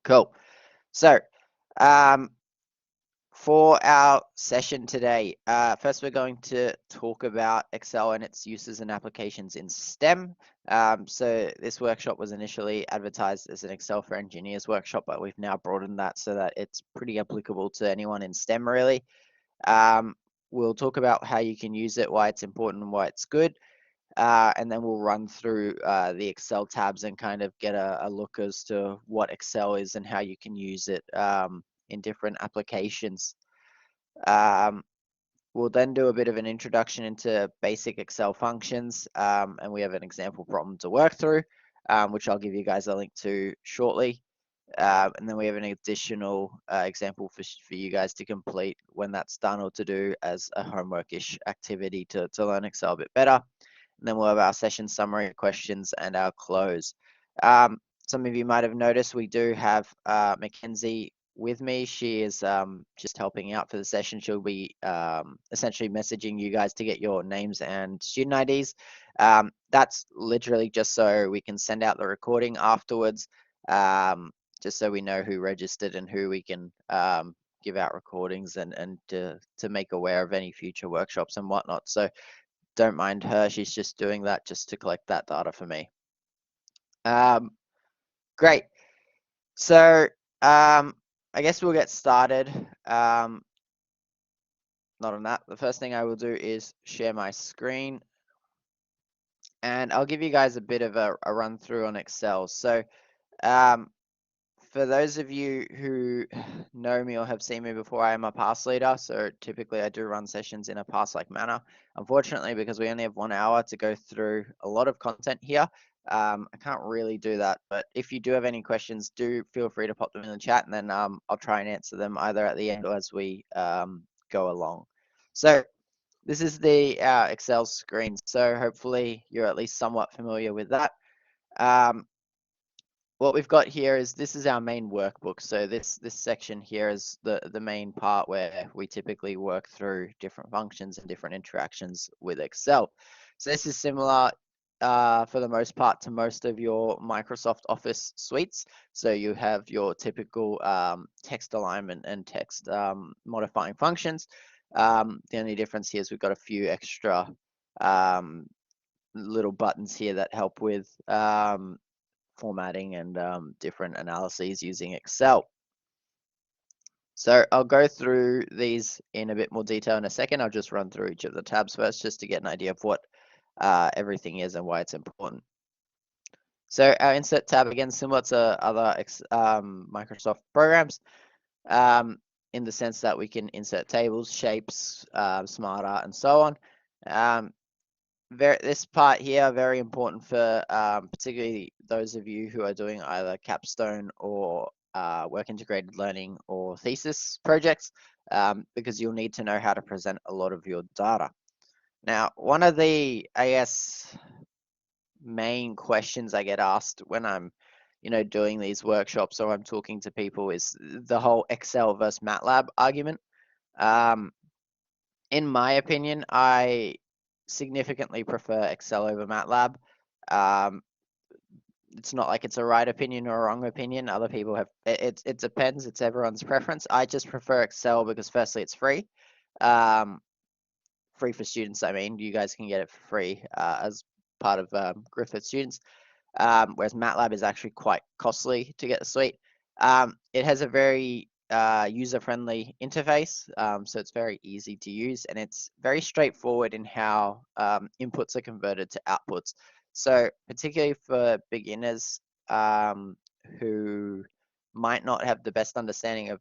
Cool. So, um, for our session today, first we're going to talk about Excel and its uses and applications in STEM. So this workshop was initially advertised as an Excel for Engineers workshop, but we've now broadened that so that it's pretty applicable to anyone in STEM really. We'll talk about how you can use it, why it's important and why it's good. And then we'll run through the Excel tabs and kind of get a look as to what Excel is and how you can use it in different applications. We'll then do a bit of an introduction into basic Excel functions, and we have an example problem to work through, which I'll give you guys a link to shortly. And then we have an additional example for you guys to complete when that's done, or to do as a homework-ish activity to learn Excel a bit better. And then we'll have our session summary questions and our close. Some of you might have noticed we do have Mackenzie with me. She is just helping out for the session. She'll be essentially messaging you guys to get your names and student IDs. That's literally just so we can send out the recording afterwards, just so we know who registered and who we can give out recordings and to make aware of any future workshops and whatnot. So don't mind her. She's just doing that just to collect that data for me. Great. So I guess we'll get started. Not on that. The first thing I will do is share my screen, and I'll give you guys a bit of a run through on Excel. So for those of you who know me or have seen me before, I am a pass leader. So typically I do run sessions in a pass-like manner. Unfortunately, because we only have 1 hour to go through a lot of content here, I can't really do that. But if you do have any questions, do feel free to pop them in the chat, and then I'll try and answer them either at the end or as we go along. So this is the Excel screen. So hopefully you're at least somewhat familiar with that. What we've got here is this is our main workbook. So this section here is the main part where we typically work through different functions and different interactions with Excel. So this is similar for the most part to most of your Microsoft Office suites. So you have your typical text alignment and text modifying functions. The only difference here is we've got a few extra little buttons here that help with formatting and different analyses using Excel. So I'll go through these in a bit more detail in a second. I'll just run through each of the tabs first just to get an idea of what everything is and why it's important. So our insert tab, again, similar to other Microsoft programs, in the sense that we can insert tables, shapes, smart art, and so on. This part here, very important for particularly those of you who are doing either capstone or work integrated learning or thesis projects, because you'll need to know how to present a lot of your data. Now, one of the, I guess, main questions I get asked when I'm, doing these workshops or I'm talking to people is the whole Excel versus MATLAB argument. In my opinion, I significantly prefer Excel over MATLAB. It's not like it's a right opinion or a wrong opinion. Other people have, it depends. It's everyone's preference. I just prefer Excel because firstly, it's free. Free for students, I mean. You guys can get it for free as part of Griffith students. Whereas MATLAB is actually quite costly to get the suite. It has a very user-friendly interface, so it's very easy to use, and it's very straightforward in how inputs are converted to outputs. So particularly for beginners who might not have the best understanding of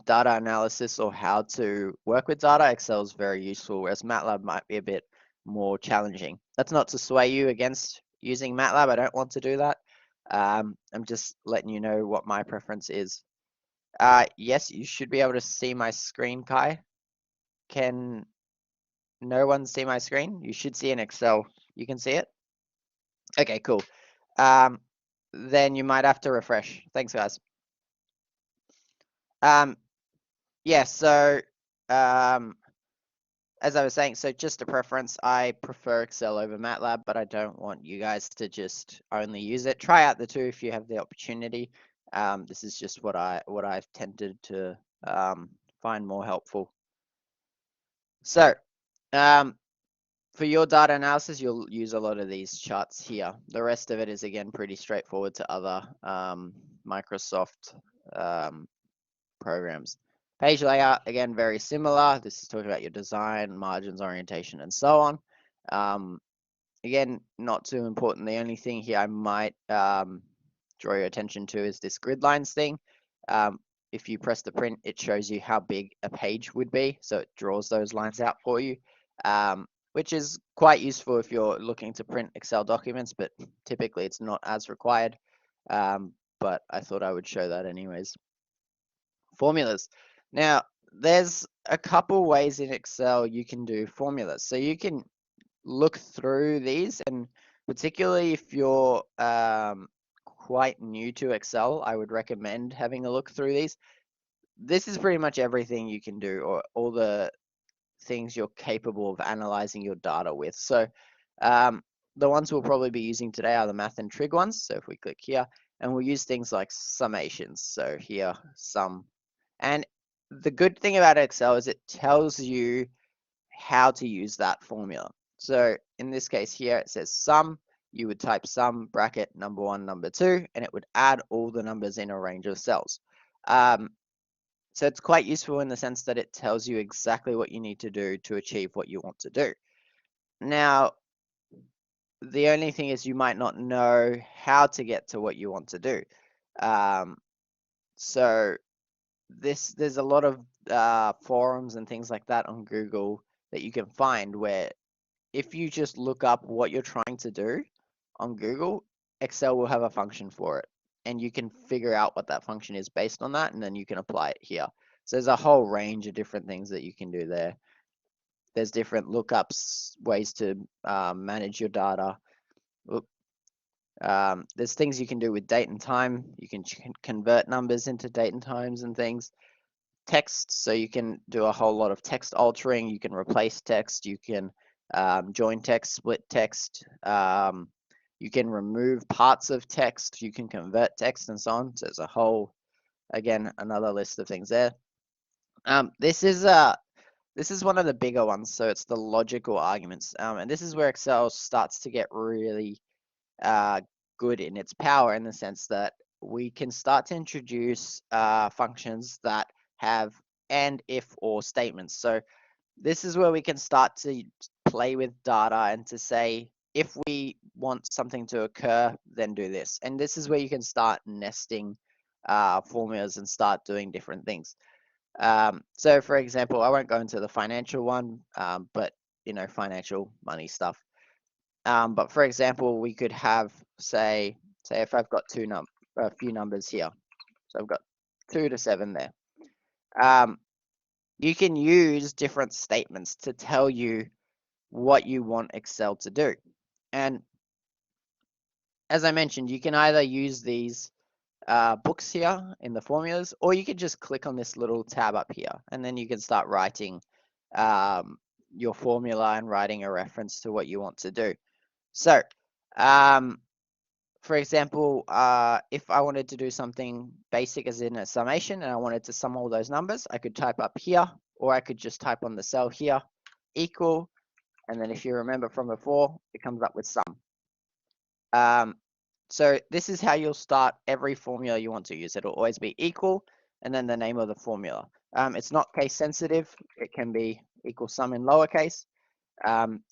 data analysis or how to work with data, Excel is very useful, whereas MATLAB might be a bit more challenging. That's not to sway you against using MATLAB. I don't want to do that. I'm just letting you know what my preference is. Yes, you should be able to see my screen, Kai. Can no one see my screen? You should see in Excel. You can see it? Okay, cool. Then you might have to refresh. Thanks, guys. Yeah, so as I was saying, so just a preference, I prefer Excel over MATLAB, but I don't want you guys to just only use it. Try out the two if you have the opportunity. This is just what I've tended to find more helpful. So for your data analysis, you'll use a lot of these charts here. The rest of it is again pretty straightforward to other Microsoft programs. Page layout, again, very similar. This is talking about your design, margins, orientation, and so on. Again, not too important. The only thing here I might draw your attention to is this grid lines thing. If you press the print, it shows you how big a page would be. So it draws those lines out for you, which is quite useful if you're looking to print Excel documents, but typically it's not as required. But I thought I would show that anyways. Formulas. Now, there's a couple ways in Excel you can do formulas. So you can look through these, and particularly if you're quite new to Excel, I would recommend having a look through these. This is pretty much everything you can do, or all the things you're capable of analyzing your data with. So the ones we'll probably be using today are the math and trig ones. So if we click here, and we'll use things like summations. So here, sum. And the good thing about Excel is it tells you how to use that formula. So in this case here, it says sum. You would type sum bracket number 1, number 2, and it would add all the numbers in a range of cells. So it's quite useful in the sense that it tells you exactly what you need to do to achieve what you want to do. Now, the only thing is you might not know how to get to what you want to do. So there's a lot of forums and things like that on Google that you can find where if you just look up what you're trying to do on Google, Excel will have a function for it. And you can figure out what that function is based on that, and then you can apply it here. So there's a whole range of different things that you can do there. There's different lookups, ways to manage your data. There's things you can do with date and time. You can convert numbers into date and times and things. Text, so you can do a whole lot of text altering. You can replace text. You can join text, split text. You can remove parts of text. You can convert text and so on. So there's a whole, again, another list of things there. This is one of the bigger ones. So it's the logical arguments, and this is where Excel starts to get really good in its power, in the sense that we can start to introduce functions that have and, if, or statements. So this is where we can start to play with data and to say, if we want something to occur, then do this. And this is where you can start nesting formulas and start doing different things. So for example, I won't go into the financial one, but financial money stuff. But for example, we could have, say if I've got a few numbers here. So I've got 2 to 7 there. You can use different statements to tell you what you want Excel to do. And as I mentioned, you can either use these books here in the formulas, or you can just click on this little tab up here, and then you can start writing your formula and writing a reference to what you want to do. So, for example, if I wanted to do something basic as in a summation and I wanted to sum all those numbers, I could type up here, or I could just type on the cell here, equal, and then if you remember from before, it comes up with sum. So this is how you'll start every formula you want to use. It'll always be equal, and then the name of the formula. It's not case sensitive. It can be equal sum in lowercase.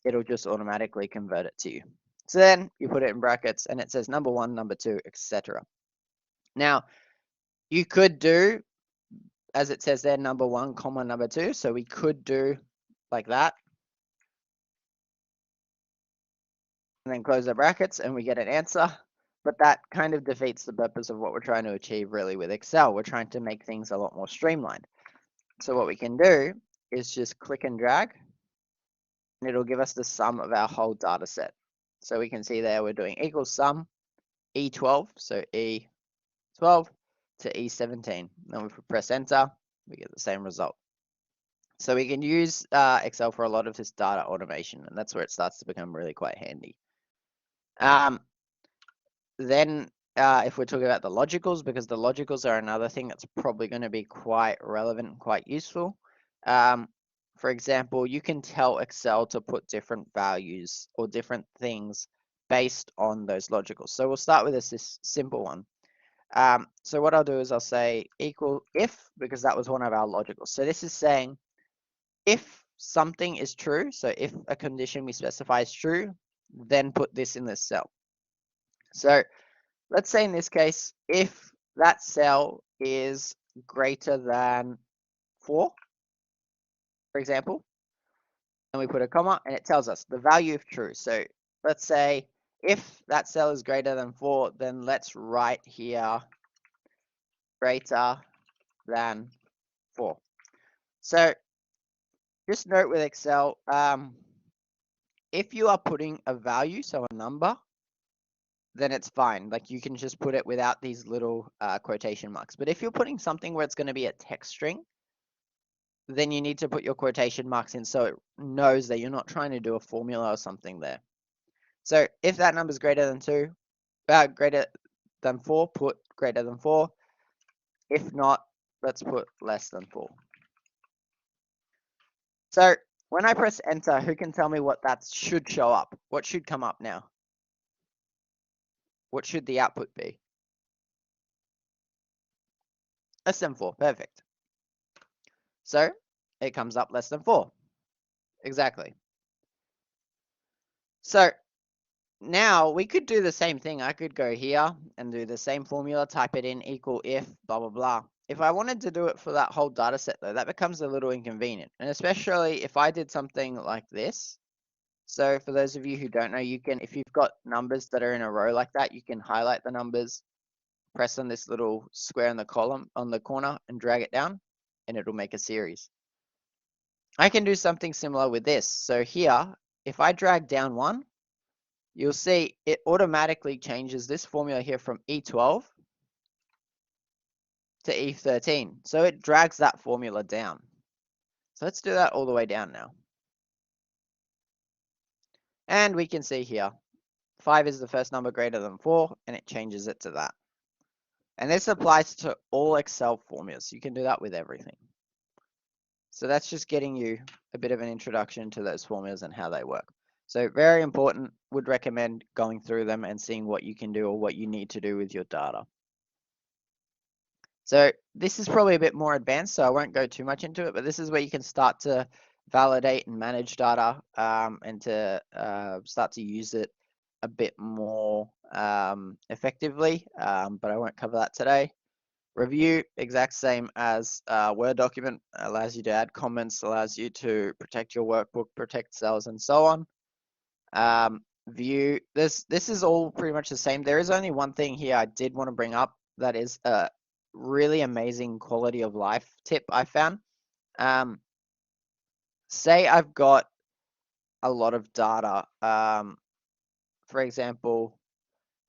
It'll just automatically convert it to you. So then you put it in brackets, and it says number 1, number 2, etc. Now, you could do, as it says there, number 1, comma, number 2. So we could do like that. And then close the brackets, and we get an answer. But that kind of defeats the purpose of what we're trying to achieve really with Excel. We're trying to make things a lot more streamlined. So what we can do is just click and drag, and it'll give us the sum of our whole data set. So we can see there we're doing equals sum E12, so E12 to E17. Then if we press enter, we get the same result. So we can use Excel for a lot of this data automation, and that's where it starts to become really quite handy. Then if we're talking about the logicals, because the logicals are another thing that's probably going to be quite relevant and quite useful. For example, you can tell Excel to put different values or different things based on those logicals. So we'll start with this simple one. So what I'll do is I'll say equal if, because that was one of our logicals. So this is saying if something is true, so if a condition we specify is true, then put this in this cell. So let's say in this case, if that cell is greater than 4, for example, and we put a comma, and it tells us the value of true. So let's say if that cell is greater than 4, then let's write here greater than 4. So just note with Excel, if you are putting a value, so a number, then it's fine. Like you can just put it without these little quotation marks. But if you're putting something where it's going to be a text string, then you need to put your quotation marks in so it knows that you're not trying to do a formula or something there. So if that number is greater than 2, greater than 4, put greater than 4. If not, let's put less than 4. So when I press enter, who can tell me what that should show up? What should come up now? What should the output be? Less than 4, perfect. So it comes up less than 4. Exactly. So now we could do the same thing. I could go here and do the same formula, type it in equal if, blah, blah, blah. If I wanted to do it for that whole data set though, that becomes a little inconvenient. And especially if I did something like this. So for those of you who don't know, you can, if you've got numbers that are in a row like that, you can highlight the numbers, press on this little square in the column on the corner and drag it down and it'll make a series. I can do something similar with this. So here, if I drag down one, you'll see it automatically changes this formula here from E12 to E13. So it drags that formula down. So let's do that all the way down now. And we can see here, 5 is the first number greater than 4, and it changes it to that. And this applies to all Excel formulas. You can do that with everything. So that's just getting you a bit of an introduction to those formulas and how they work. So very important, would recommend going through them and seeing what you can do or what you need to do with your data. So this is probably a bit more advanced, so I won't go too much into it, but this is where you can start to validate and manage data and to start to use it a bit more effectively, but I won't cover that today. Review, exact same as Word document, allows you to add comments, allows you to protect your workbook, protect cells, and so on. View, this is all pretty much the same. There is only one thing here I did want to bring up that is a really amazing quality of life tip I found. Say I've got a lot of data. For example,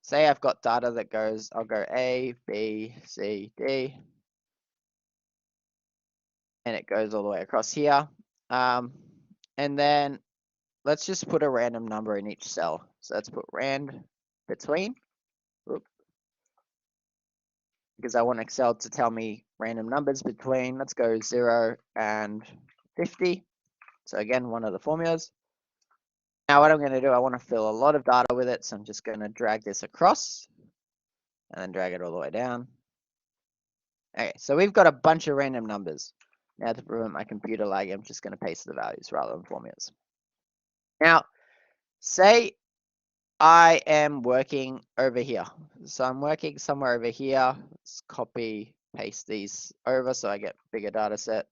say I've got data that goes, I'll go A, B, C, D, and it goes all the way across here. And then let's just put a random number in each cell. So let's put rand between, because I want Excel to tell me random numbers between, let's go 0 and 50. So again, one of the formulas. Now what I'm going to do, I want to fill a lot of data with it. So I'm just going to drag this across and then drag it all the way down. Okay, so we've got a bunch of random numbers. Now to prevent my computer lag, I'm just going to paste the values rather than formulas. Now, say I am working over here. So I'm working somewhere over here. Let's copy, paste these over so I get bigger data set.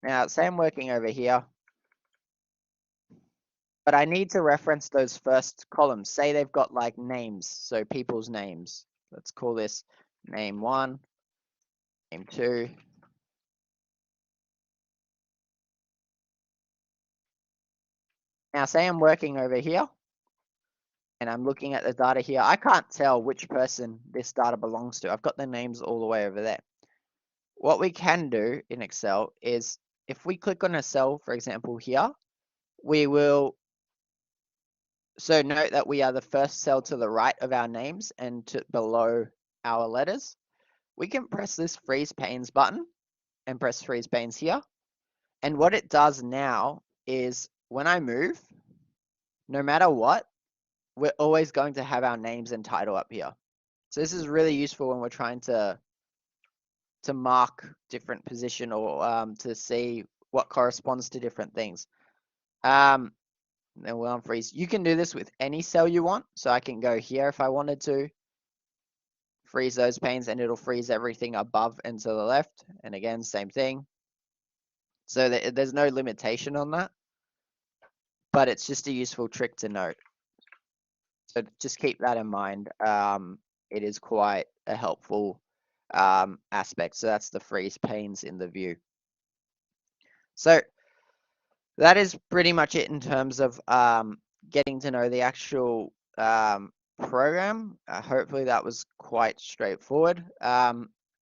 Now, say I'm working over here, but I need to reference those first columns. Say they've got like names, so people's names. Let's call this name 1, name 2. Now, say I'm working over here, and I'm looking at the data here. I can't tell which person this data belongs to. I've got the names all the way over there. What we can do in Excel is if we click on a cell, for example, here, we will So note that we are the first cell to the right of our names and to below our letters. We can press this freeze panes button and press freeze panes here. And what it does now is when I move, no matter what, we're always going to have our names and title up here. So this is really useful when we're trying to mark different position or to see what corresponds to different things. Then we'll unfreeze. You can do this with any cell you want. So I can go here if I wanted to, freeze those panes, and it'll freeze everything above and to the left. And again, same thing. So there's no limitation on that, but it's just a useful trick to note. So just keep that in mind. It is quite a helpful aspect. So that's the freeze panes in the view. So that is pretty much it in terms of getting to know the actual program. Hopefully that was quite straightforward.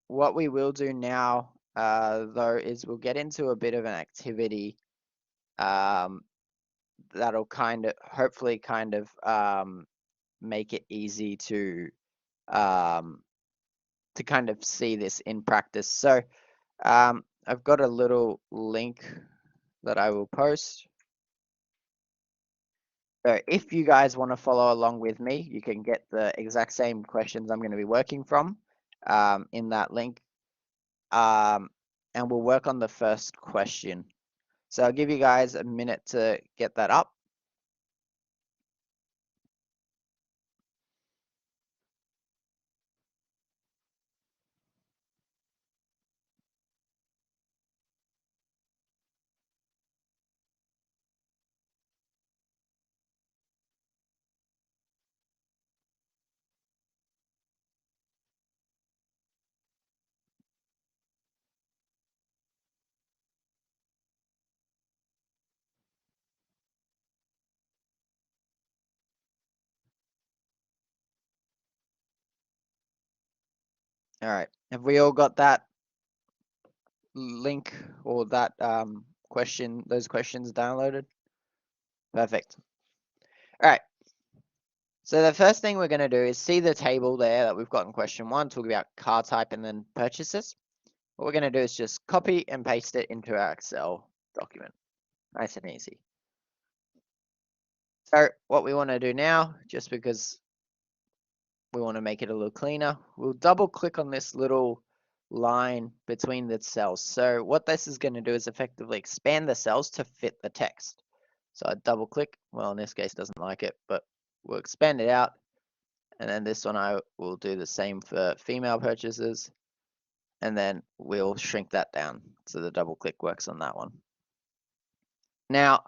What we will do now, though, is we'll get into a bit of an activity that'll hopefully make it easy to kind of see this in practice. So I've got a little link that I will post. So if you guys want to follow along with me, you can get the exact same questions I'm going to be working from in that link. And we'll work on the first question. So I'll give you guys a minute to get that up. All right. Have we all got that link or that those questions downloaded? Perfect. All right. So the first thing we're going to do is see the table there that we've got in question 1, talk about car type and then purchases. What we're going to do is just copy and paste it into our Excel document. Nice and easy. So what we want to do now, just because we want to make it a little cleaner, we'll double click on this little line between the cells. So what this is going to do is effectively expand the cells to fit the text. So I double click, well in this case doesn't like it, but we'll expand it out. And then this one I will do the same for female purchases. And then we'll shrink that down. So the double click works on that one. Now,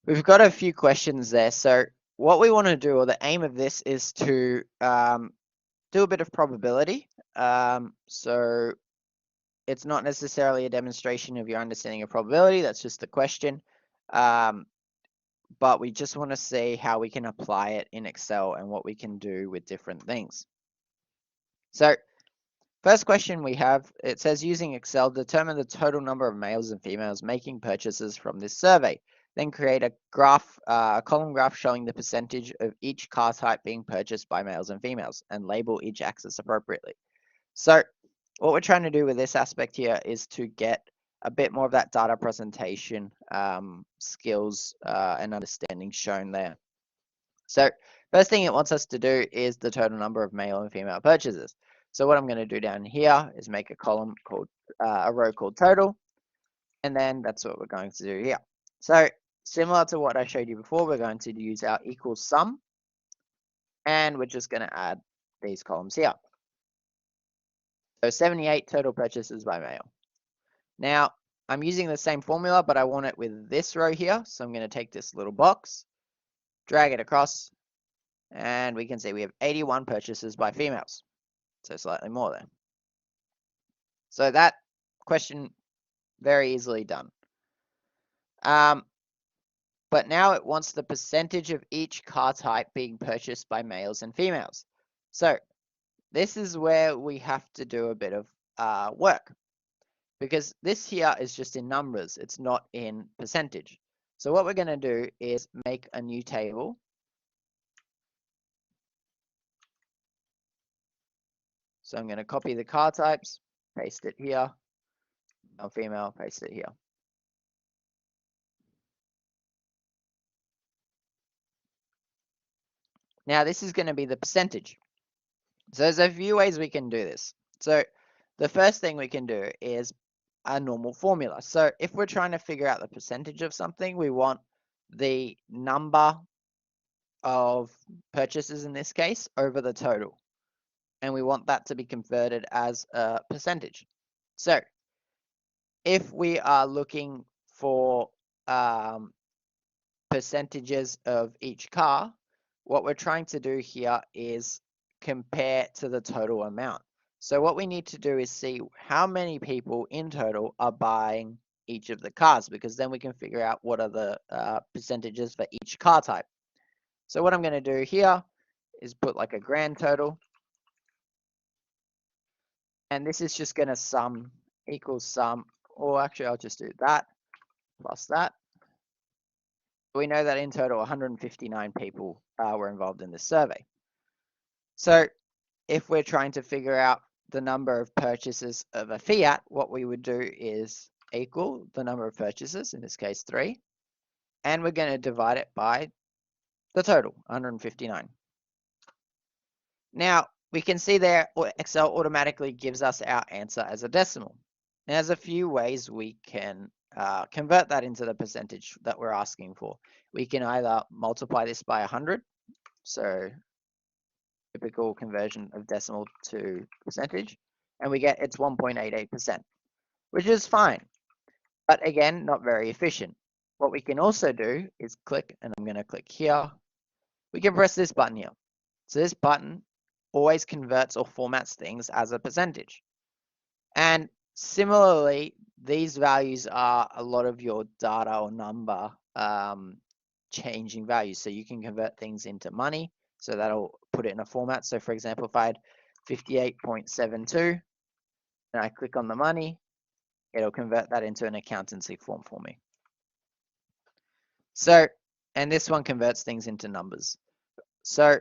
we've got a few questions there. So what we want to do, or the aim of this, is to do a bit of probability. So it's not necessarily a demonstration of your understanding of probability. That's just the question. But we just want to see how we can apply it in Excel and what we can do with different things. So first question we have, it says using Excel, determine the total number of males and females making purchases from this survey. Then create a graph, a column graph showing the percentage of each car type being purchased by males and females, and label each axis appropriately. So what we're trying to do with this aspect here is to get a bit more of that data presentation skills and understanding shown there. So first thing it wants us to do is the total number of male and female purchases. So what I'm going to do down here is make a column called a row called total, and then that's what we're going to do here. So similar to what I showed you before, we're going to use our equals sum, and we're just going to add these columns here. So 78 total purchases by male. Now I'm using the same formula, but I want it with this row here. So I'm going to take this little box, drag it across, and we can see we have 81 purchases by females. So slightly more there. So that question, very easily done. But now it wants the percentage of each car type being purchased by males and females. So this is where we have to do a bit of work, because this here is just in numbers. It's not in percentage. So what we're going to do is make a new table. So I'm going to copy the car types, paste it here, male, female, paste it here. Now this is going to be the percentage. So there's a few ways we can do this. So the first thing we can do is a normal formula. So if we're trying to figure out the percentage of something, we want the number of purchases in this case over the total. And we want that to be converted as a percentage. So if we are looking for percentages of each car, what we're trying to do here is compare to the total amount. So what we need to do is see how many people in total are buying each of the cars, because then we can figure out what are the percentages for each car type. So what I'm going to do here is put like a grand total. And this is just going to sum equals sum, or actually I'll just do that plus that. We know that in total 159 people were involved in this survey. So if we're trying to figure out the number of purchases of a Fiat, what we would do is equal the number of purchases, in this case 3, and we're going to divide it by the total, 159. Now, we can see there Excel automatically gives us our answer as a decimal. And there's a few ways we can convert that into the percentage that we're asking for. We can either multiply this by 100, so typical conversion of decimal to percentage, and we get it's 1.88%, which is fine, but again, not very efficient. What we can also do is click, and I'm going to click here. We can press this button here. So this button always converts or formats things as a percentage. And similarly, these values are a lot of your data or number changing values. So you can convert things into money. So that'll put it in a format. So for example, if I had 58.72 and I click on the money, it'll convert that into an accountancy form for me. So, and this one converts things into numbers. So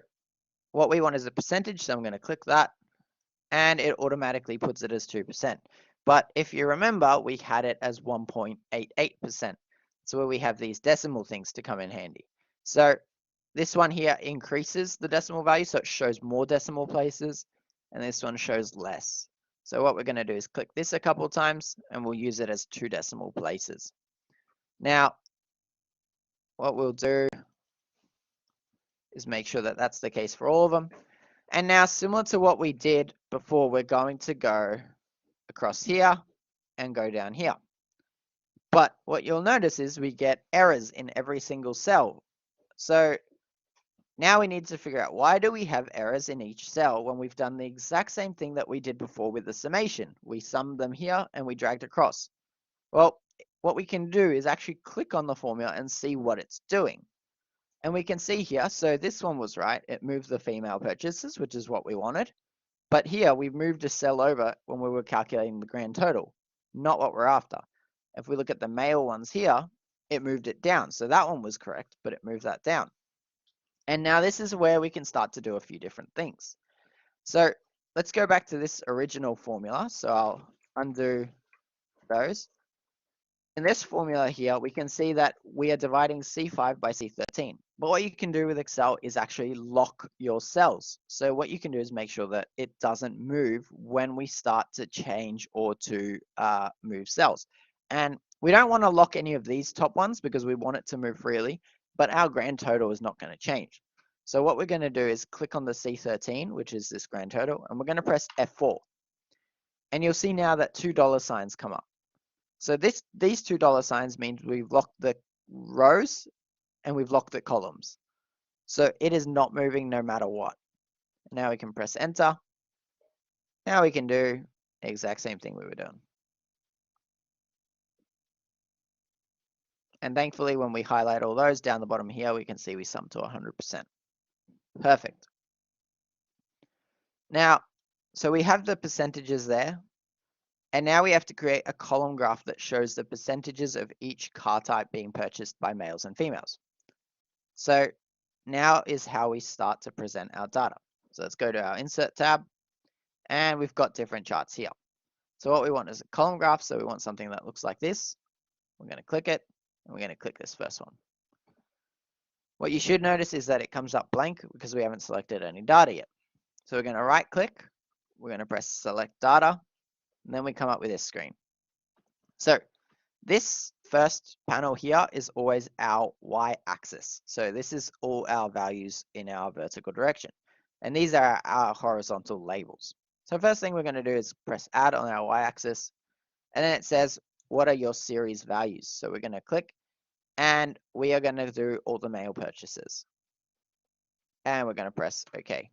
what we want is a percentage. So I'm going to click that, and it automatically puts it as 2%. But if you remember, we had it as 1.88%. So where we have these decimal things to come in handy. So this one here increases the decimal value, so it shows more decimal places, and this one shows less. So what we're going to do is click this a couple times, and we'll use it as 2 decimal places. Now, what we'll do is make sure that that's the case for all of them. And now, similar to what we did before, we're going to go across here and go down here. But what you'll notice is we get errors in every single cell. So now we need to figure out, why do we have errors in each cell when we've done the exact same thing that we did before with the summation? We summed them here and we dragged across. Well, what we can do is actually click on the formula and see what it's doing. And we can see here, so this one was right. It moved the female purchases, which is what we wanted. But here we've moved a cell over when we were calculating the grand total, not what we're after. If we look at the male ones here, it moved it down. So that one was correct, but it moved that down. And now this is where we can start to do a few different things. So let's go back to this original formula. So I'll undo those. In this formula here, we can see that we are dividing C5 by C13. But what you can do with Excel is actually lock your cells. So what you can do is make sure that it doesn't move when we start to change or to move cells. And we don't want to lock any of these top ones because we want it to move freely, but our grand total is not going to change. So what we're going to do is click on the C13, which is this grand total, and we're going to press F4. And you'll see now that $2 signs come up. So these $2 signs means we've locked the rows and we've locked the columns. So it is not moving no matter what. Now we can press enter. Now we can do the exact same thing we were doing. And thankfully, when we highlight all those down the bottom here, we can see we sum to 100%. Perfect. Now, so we have the percentages there. And now we have to create a column graph that shows the percentages of each car type being purchased by males and females. So now is how we start to present our data. So let's go to our Insert tab, and we've got different charts here. So what we want is a column graph, so we want something that looks like this. We're going to click it, and we're going to click this first one. What you should notice is that it comes up blank because we haven't selected any data yet. So we're going to right click, we're going to press select data, and then we come up with this screen. So this first panel here is always our y-axis. So this is all our values in our vertical direction. And these are our horizontal labels. So first thing we're going to do is press add on our y-axis, and then it says, what are your series values? So we're going to click, and we are going to do all the male purchases. And we're going to press OK.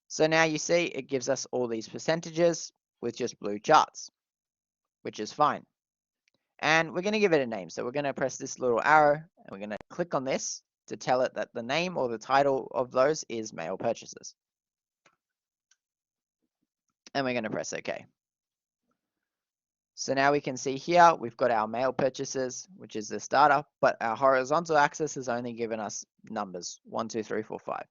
So now you see it gives us all these percentages with just blue charts, which is fine. And we're going to give it a name. So we're going to press this little arrow, and we're going to click on this to tell it that the name or the title of those is male purchases. And we're going to press OK. So now we can see here, we've got our male purchases, which is this data, but our horizontal axis has only given us numbers, 1, 2, 3, 4, 5.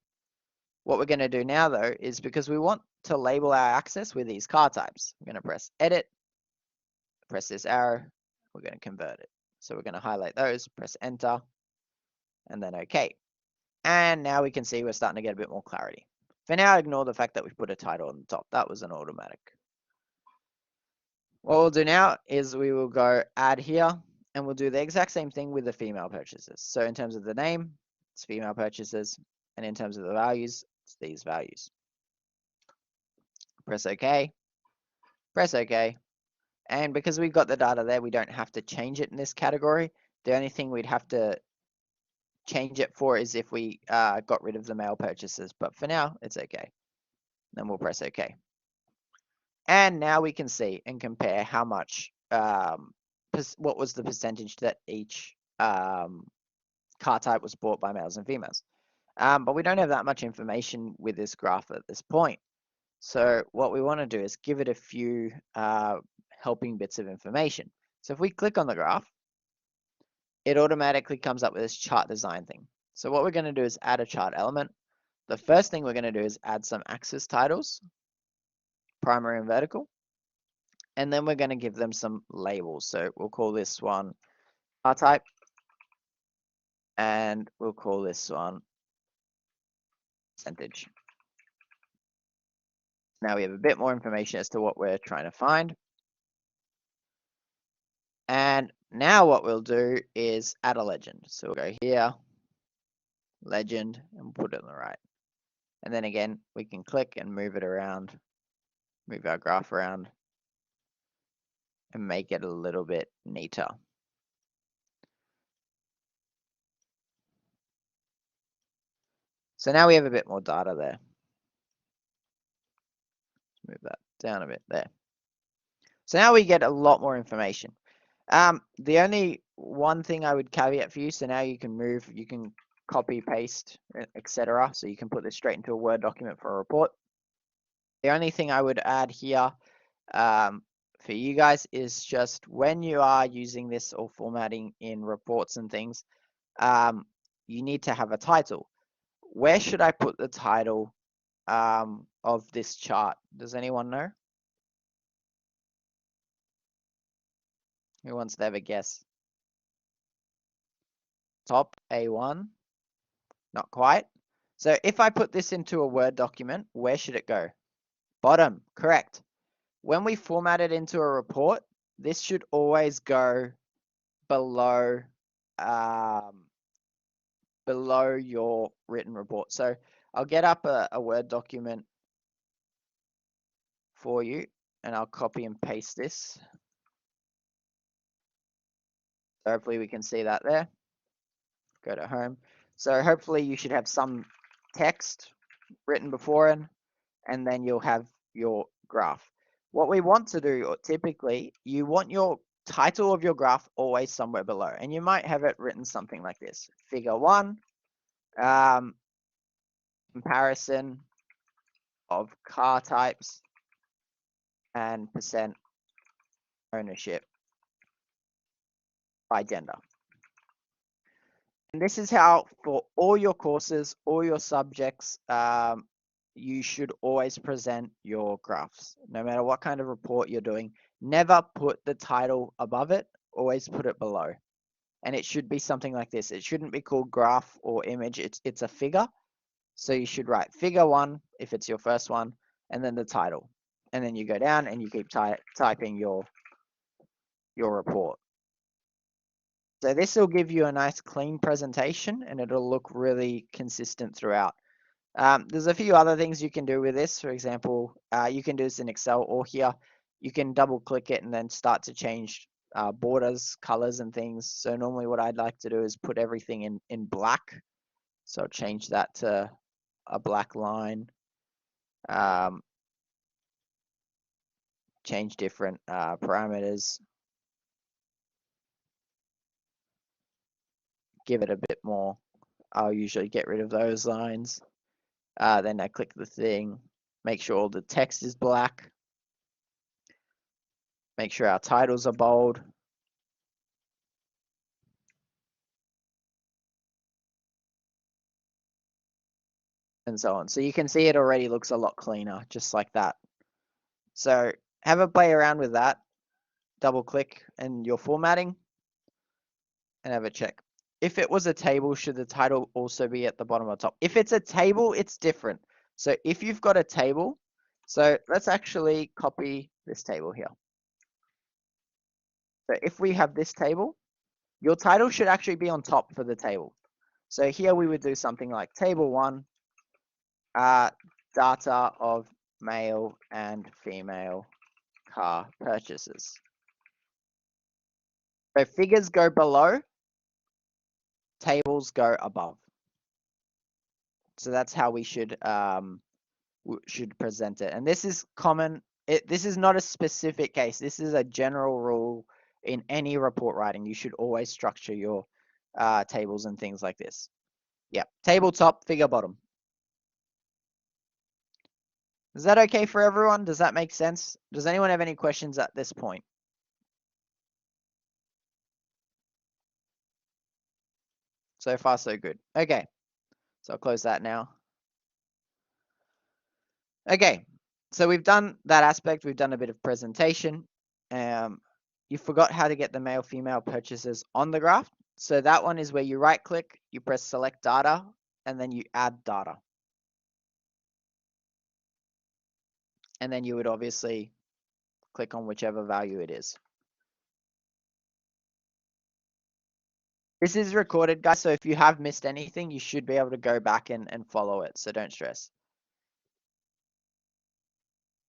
What we're going to do now, though, is because we want to label our axis with these car types, we're going to press Edit, press this arrow, we're going to convert it. So we're going to highlight those, press Enter, and then OK. And now we can see we're starting to get a bit more clarity. For now, ignore the fact that we've put a title on the top. That was an automatic. What we'll do now is we will go add here, and we'll do the exact same thing with the female purchases. So in terms of the name, it's female purchases, and in terms of the values, it's these values. Press OK, press OK, and because we've got the data there, we don't have to change it in this category. The only thing we'd have to change it for is if we got rid of the male purchases, but for now, it's okay. Then we'll press OK. And now we can see and compare how much, what was the percentage that each car type was bought by males and females. But we don't have that much information with this graph at this point. So what we want to do is give it a few helping bits of information. So if we click on the graph, it automatically comes up with this chart design thing. So what we're going to do is add a chart element. The first thing we're going to do is add some axis titles, primary and vertical, and then we're going to give them some labels. So we'll call this one car type, and we'll call this one percentage. Now we have a bit more information as to what we're trying to find. And now what we'll do is add a legend. So we'll go here, legend, and put it on the right. And then again, we can click and move it around, move our graph around, and make it a little bit neater. So now we have a bit more data there. Let's move that down a bit there. So now we get a lot more information. The only one thing I would caveat for you, so now you can move, you can copy, paste, etc. So you can put this straight into a Word document for a report. The only thing I would add here for you guys is just when you are using this or formatting in reports and things, you need to have a title. Where should I put the title of this chart? Does anyone know? Who wants to have a guess? Top A1? Not quite. So if I put this into a Word document, where should it go? Bottom, correct. When we format it into a report, this should always go below below your written report. So I'll get up a Word document for you, and I'll copy and paste this. So hopefully we can see that there. Go to home. So hopefully you should have some text written before it, and then you'll have your graph. What we want to do, typically, you want your title of your graph always somewhere below, and you might have it written something like this: Figure 1, comparison of car types and percent ownership by gender. And this is how, for all your courses, all your subjects, you should always present your graphs. No matter what kind of report you're doing, never put the title above it, always put it below. And it should be something like this. It shouldn't be called graph or image, it's a figure. So you should write figure 1 if it's your first one, and then the title. And then you go down and you keep typing your report. So this will give you a nice clean presentation and it'll look really consistent throughout. There's a few other things you can do with this. For example, you can do this in Excel or here. You can double click it and then start to change borders, colors and things. So normally what I'd like to do is put everything in black. So I'll change that to a black line. Change different parameters. Give it a bit more. I'll usually get rid of those lines. Then I click the thing, make sure all the text is black. Make sure our titles are bold. And so on. So you can see it already looks a lot cleaner, just like that. So have a play around with that. Double click and your formatting and have a check. If it was a table, should the title also be at the bottom or top? If it's a table, it's different. So if you've got a table, so let's actually copy this table here. So if we have this table, your title should actually be on top for the table. So here we would do something like table 1, data of male and female car purchases. So figures go below, tables go above. So that's how we should present it. And this is common. This is not a specific case. This is a general rule in any report writing. You should always structure your tables and things like this. Yeah, table top, figure bottom. Is that okay for everyone? Does that make sense? Does anyone have any questions at this point? So far, so good. Okay, so I'll close that now. Okay, so we've done that aspect. We've done a bit of presentation. You forgot how to get the male female purchases on the graph. So that one is where you right click, you press select data, and then you add data. And then you would obviously click on whichever value it is. This is recorded, guys, so if you have missed anything, you should be able to go back and follow it, so don't stress.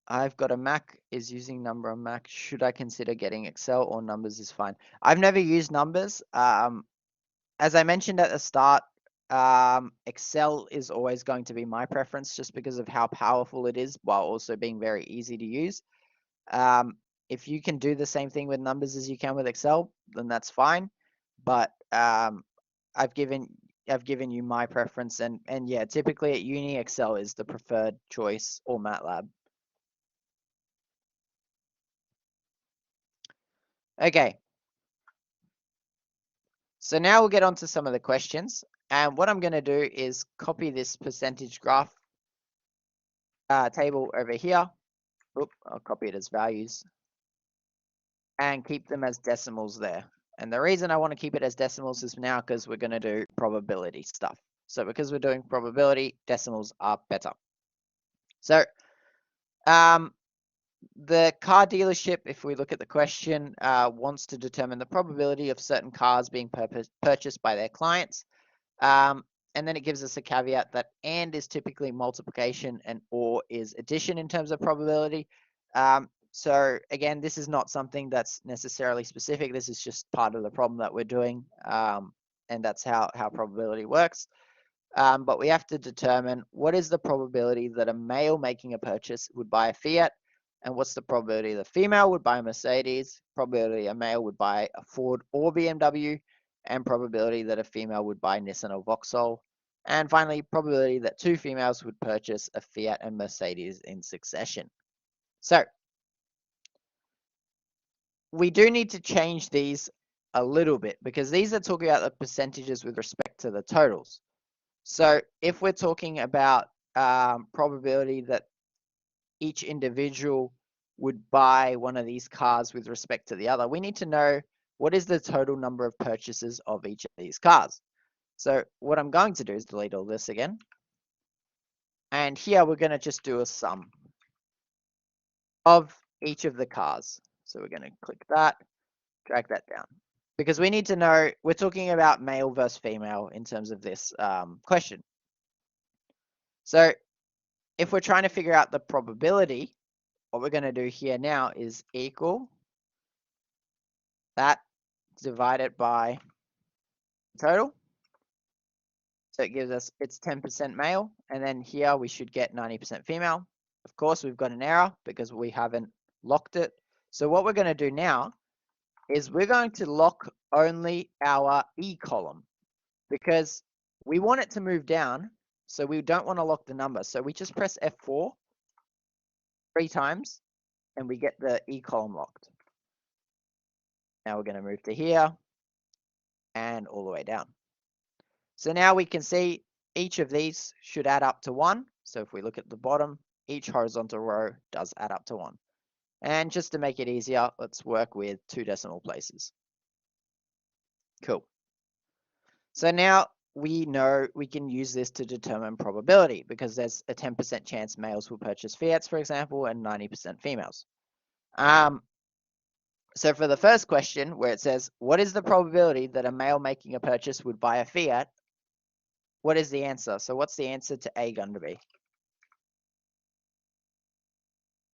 I've got a Mac, is using number on Mac. Should I consider getting Excel or numbers is fine? I've never used numbers. As I mentioned at the start, Excel is always going to be my preference just because of how powerful it is while also being very easy to use. If you can do the same thing with numbers as you can with Excel, then that's fine. But I've given you my preference, and yeah, typically at uni, Excel is the preferred choice, or MATLAB. Okay. So now we'll get on to some of the questions. And what I'm going to do is copy this percentage graph table over here. Oop, I'll copy it as values and keep them as decimals there. And the reason I want to keep it as decimals is now because we're going to do probability stuff. So because we're doing probability, decimals are better. So the car dealership, if we look at the question, wants to determine the probability of certain cars being purchased by their clients. And then it gives us a caveat that and is typically multiplication and or is addition in terms of probability. So again, this is not something that's necessarily specific. This is just part of the problem that we're doing. And that's how probability works. But we have to determine what is the probability that a male making a purchase would buy a Fiat, and what's the probability the female would buy a Mercedes, probability a male would buy a Ford or BMW, and probability that a female would buy Nissan or Vauxhall. And finally, probability that two females would purchase a Fiat and Mercedes in succession. So we do need to change these a little bit because these are talking about the percentages with respect to the totals. So if we're talking about probability that each individual would buy one of these cars with respect to the other, we need to know what is the total number of purchases of each of these cars. So what I'm going to do is delete all this again. And here we're going to just do a sum of each of the cars. So we're going to click that, drag that down. Because we need to know, we're talking about male versus female in terms of this question. So if we're trying to figure out the probability, what we're going to do here now is equal that divided by total. So it gives us it's 10% male, and then here we should get 90% female. Of course, we've got an error because we haven't locked it. So what we're going to do now is we're going to lock only our E column because we want it to move down, so we don't want to lock the number. So we just press F4 3 times and we get the E column locked. Now we're going to move to here and all the way down. So now we can see each of these should add up to 1. So if we look at the bottom, each horizontal row does add up to 1. And just to make it easier, let's work with 2 decimal places. Cool. So now we know we can use this to determine probability because there's a 10% chance males will purchase Fiats, for example, and 90% females. So for the first question where it says, what is the probability that a male making a purchase would buy a Fiat? What is the answer? So what's the answer to A going to be?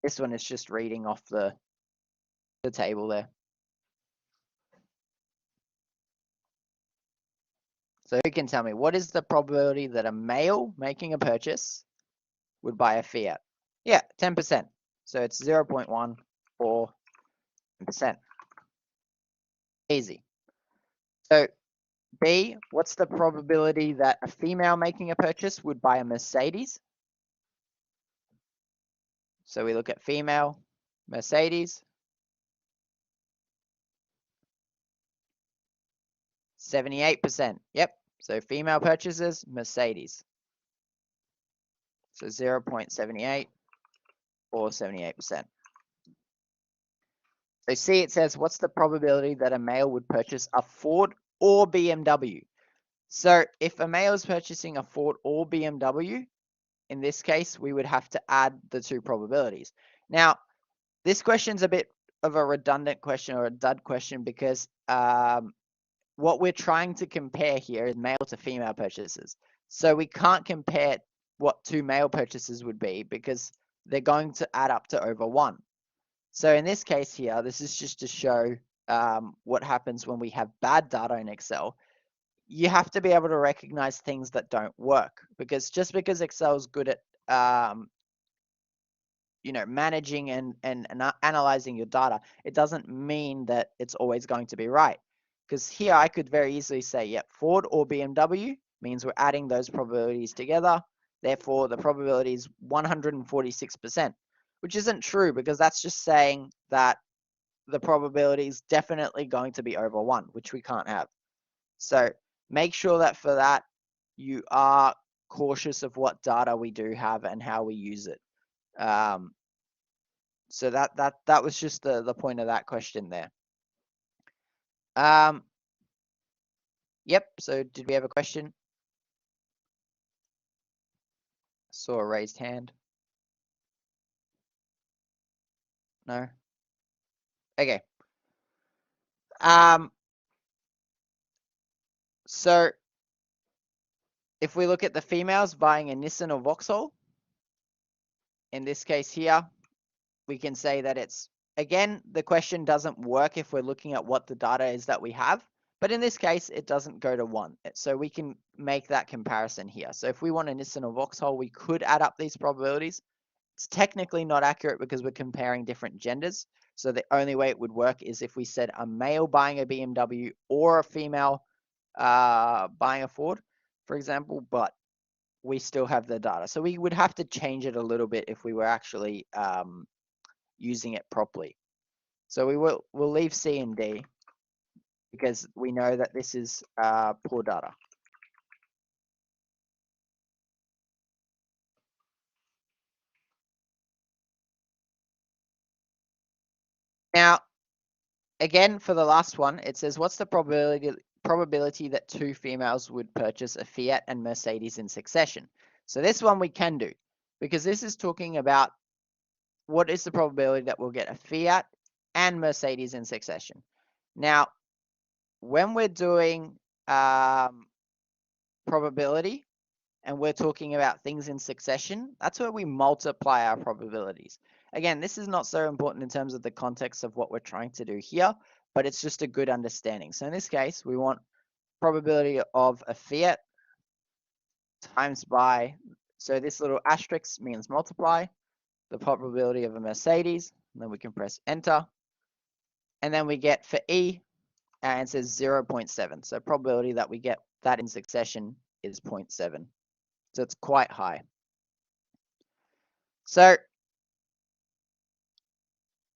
This one is just reading off the table there. So who can tell me, what is the probability that a male making a purchase would buy a Fiat? Yeah, 10%. So it's 0.14%. Easy. So B, what's the probability that a female making a purchase would buy a Mercedes? So we look at female, Mercedes. 78%. Yep. So female purchases, Mercedes. So 0.78 or 78%. So C, it says, what's the probability that a male would purchase a Ford or BMW? So if a male is purchasing a Ford or BMW, in this case, we would have to add the 2 probabilities. Now, this question's a bit of a redundant question or a dud question because what we're trying to compare here is male to female purchases. So we can't compare what 2 male purchases would be because they're going to add up to over 1. So in this case here, this is just to show what happens when we have bad data in Excel. You have to be able to recognize things that don't work because just because Excel is good at managing and analyzing your data, it doesn't mean that it's always going to be right. Because here I could very easily say, yeah, Ford or BMW means we're adding those probabilities together. Therefore, the probability is 146%, which isn't true because that's just saying that the probability is definitely going to be over 1, which we can't have. So make sure that for that, you are cautious of what data we do have and how we use it. So that was just the point of that question there. Yep, so did we have a question? Saw a raised hand. No? Okay. So if we look at the females buying a Nissan or Vauxhall, in this case here, we can say that it's, again, the question doesn't work if we're looking at what the data is that we have, but in this case, it doesn't go to 1. So we can make that comparison here. So if we want a Nissan or Vauxhall, we could add up these probabilities. It's technically not accurate because we're comparing different genders. So the only way it would work is if we said a male buying a BMW or a female buying a Ford, for example, but we still have the data. So we would have to change it a little bit if we were actually using it properly. So we'll leave C and D because we know that this is poor data. Now, again, for the last one, it says, what's the probability that two females would purchase a Fiat and Mercedes in succession? So this one we can do, because this is talking about what is the probability that we'll get a Fiat and Mercedes in succession. Now, when we're doing probability and we're talking about things in succession, that's where we multiply our probabilities. Again, this is not so important in terms of the context of what we're trying to do here, but it's just a good understanding. So in this case, we want probability of a Fiat times by, so this little asterisk means multiply, the probability of a Mercedes, and then we can press enter. And then we get for E, our answer is 0.7. So probability that we get that in succession is 0.7. So it's quite high. So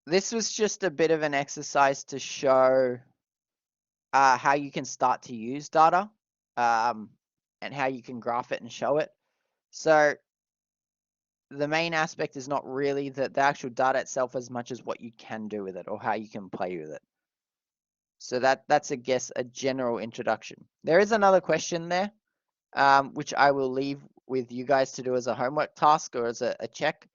this was just a bit of an exercise to show how you can start to use data and how you can graph it and show it. So the main aspect is not really the actual data itself as much as what you can do with it or how you can play with it. So that's, I guess, a general introduction. There is another question there, which I will leave with you guys to do as a homework task or as a check.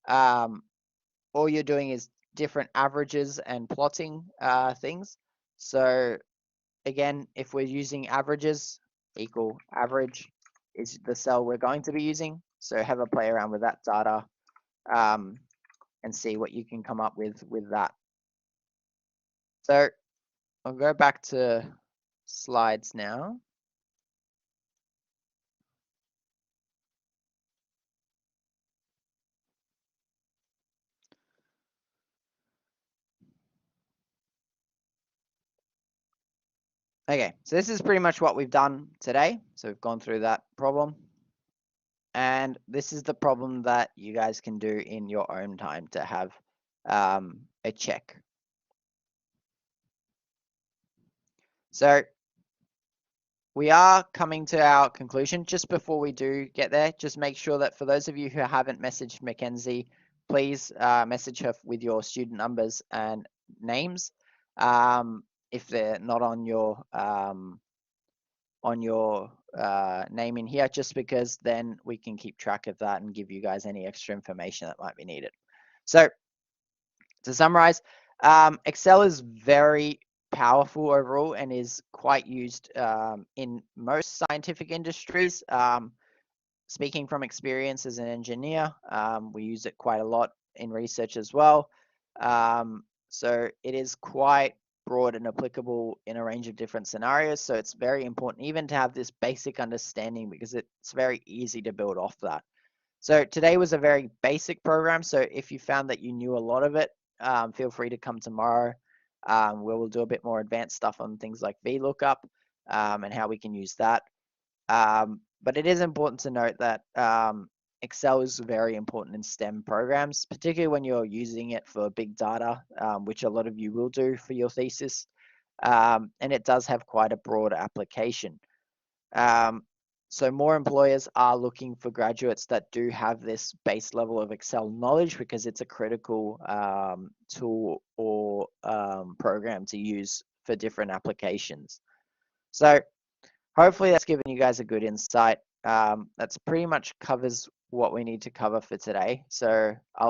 All you're doing is different averages and plotting things. So again, if we're using averages, equal average is the cell we're going to be using. So have a play around with that data and see what you can come up with that. So I'll go back to slides now. Okay, so this is pretty much what we've done today. So we've gone through that problem. And this is the problem that you guys can do in your own time to have a check. So we are coming to our conclusion. Just before we do get there, just make sure that for those of you who haven't messaged Mackenzie, please message her with your student numbers and names if they're not on your name in here, just because then we can keep track of that and give you guys any extra information that might be needed. So to summarize, Excel is very powerful overall and is quite used in most scientific industries. Speaking from experience as an engineer, we use it quite a lot in research as well. So it is quite broad and applicable in a range of different scenarios. So it's very important even to have this basic understanding because it's very easy to build off that. So today was a very basic program. So if you found that you knew a lot of it, feel free to come tomorrow where we'll do a bit more advanced stuff on things like VLOOKUP and how we can use that. But it is important to note that Excel is very important in STEM programs, particularly when you're using it for big data, which a lot of you will do for your thesis. And it does have quite a broad application. So more employers are looking for graduates that do have this base level of Excel knowledge because it's a critical tool or program to use for different applications. So hopefully that's given you guys a good insight. That's pretty much covers what we need to cover for today. So I'll